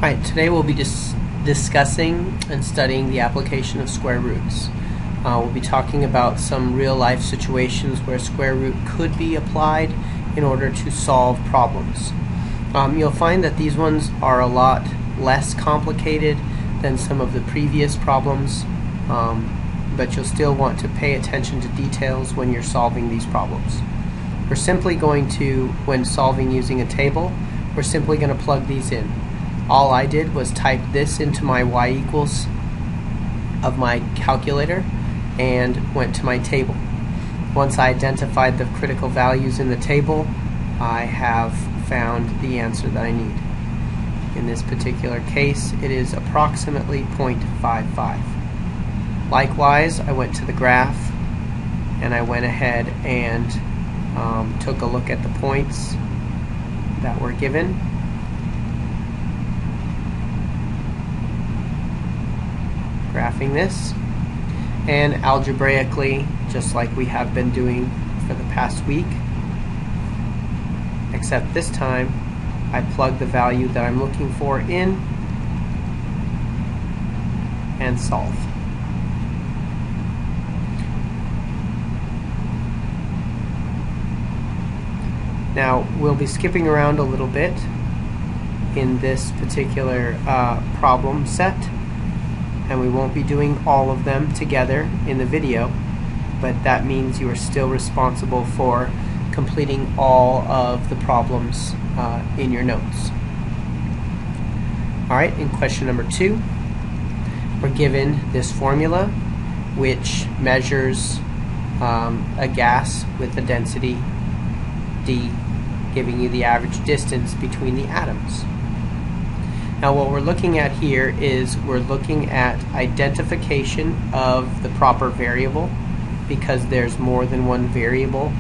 Alright, today we'll be discussing and studying the application of square roots. We'll be talking about some real-life situations where square root could be applied in order to solve problems. You'll find that these ones are a lot less complicated than some of the previous problems, but you'll still want to pay attention to details when you're solving these problems. We're simply going to, when solving using a table, we're simply going to plug these in. All I did was type this into my y equals of my calculator and went to my table. Once I identified the critical values in the table, I have found the answer that I need. In this particular case, it is approximately 0.55. Likewise, I went to the graph and I went ahead and took a look at the points that were given. Graphing this, and algebraically, just like we have been doing for the past week, except this time I plug the value that I'm looking for in and solve. Now we'll be skipping around a little bit in this particular problem set, and we won't be doing all of them together in the video, but that means you are still responsible for completing all of the problems in your notes. Alright, in question number 2, we're given this formula which measures a gas with a density d, giving you the average distance between the atoms. Now what we're looking at here is we're looking at identification of the proper variable, because there's more than one variable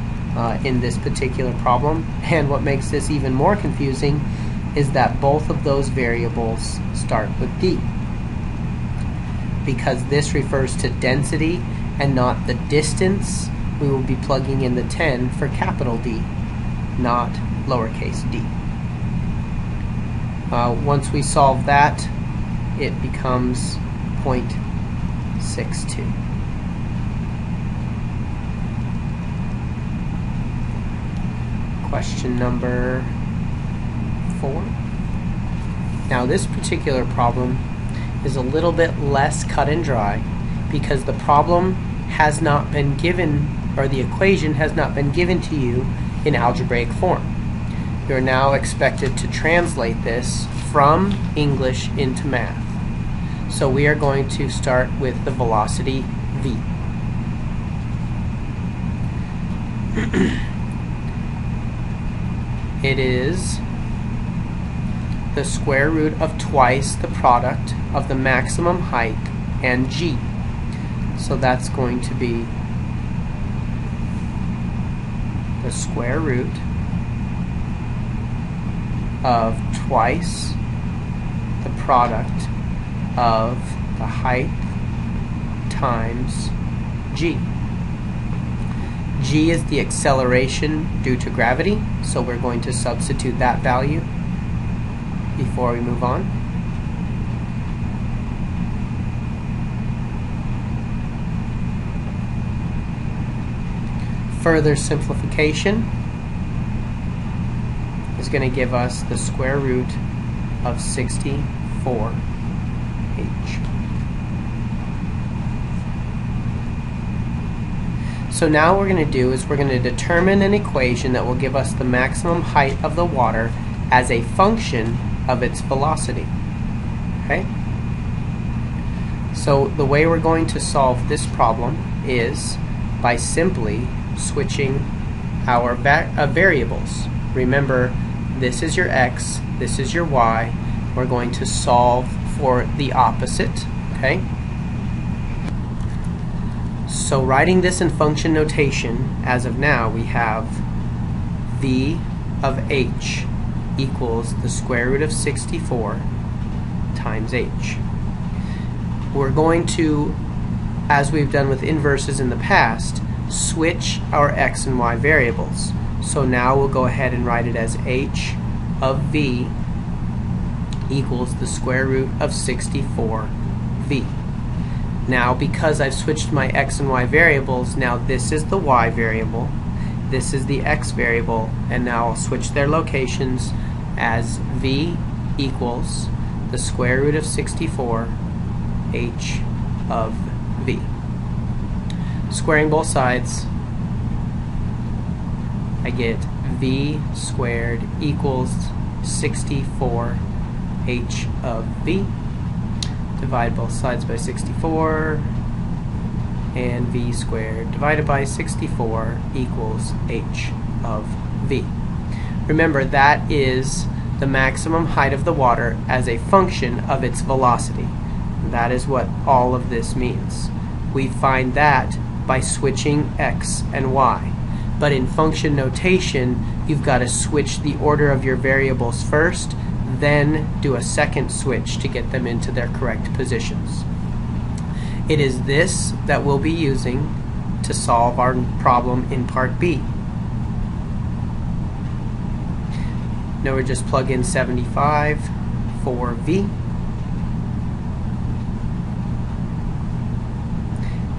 in this particular problem. And what makes this even more confusing is that both of those variables start with D, because this refers to density and not the distance. We will be plugging in the 10 for capital D, not lowercase d. Once we solve that, it becomes 0.62. Question number 4. Now this particular problem is a little bit less cut and dry because the problem has not been given, or the equation has not been given to you in algebraic form. You're now expected to translate this from English into math. So we are going to start with the velocity v. It is the square root of twice the product of the maximum height and g. So that's going to be the square root of twice the product of the height times g. G is the acceleration due to gravity, so we're going to substitute that value before we move on. Further simplification is going to give us the square root of 64h. So now what we're going to do is we're going to determine an equation that will give us the maximum height of the water as a function of its velocity. Okay? So the way we're going to solve this problem is by simply switching our variables. Remember, this is your x, this is your y. We're going to solve for the opposite, okay? So writing this in function notation, as of now, we have v of h equals the square root of 64 times h. We're going to, as we've done with inverses in the past, switch our x and y variables. So now we'll go ahead and write it as h of v equals the square root of 64v. Now, because I've switched my x and y variables, now this is the y variable, this is the x variable, and now I'll switch their locations as v equals the square root of 64 h of v. Squaring both sides, I get v squared equals 64 h of v. Divide both sides by 64, and v squared divided by 64 equals h of v. Remember, that is the maximum height of the water as a function of its velocity. That is what all of this means. We find that by switching x and y. But in function notation, you've got to switch the order of your variables first, then do a second switch to get them into their correct positions. It is this that we'll be using to solve our problem in part B. Now we just plug in 75 for V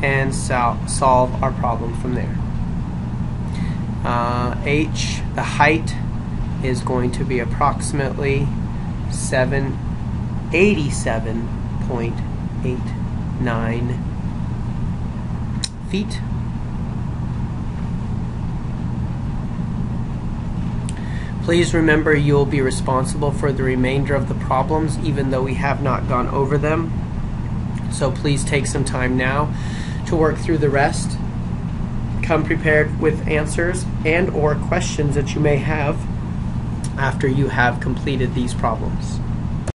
and solve our problem from there. H, the height, is going to be approximately 787.89 feet. Please remember, you'll be responsible for the remainder of the problems, even though we have not gone over them. So please take some time now to work through the rest. Come prepared with answers and or questions that you may have after you have completed these problems.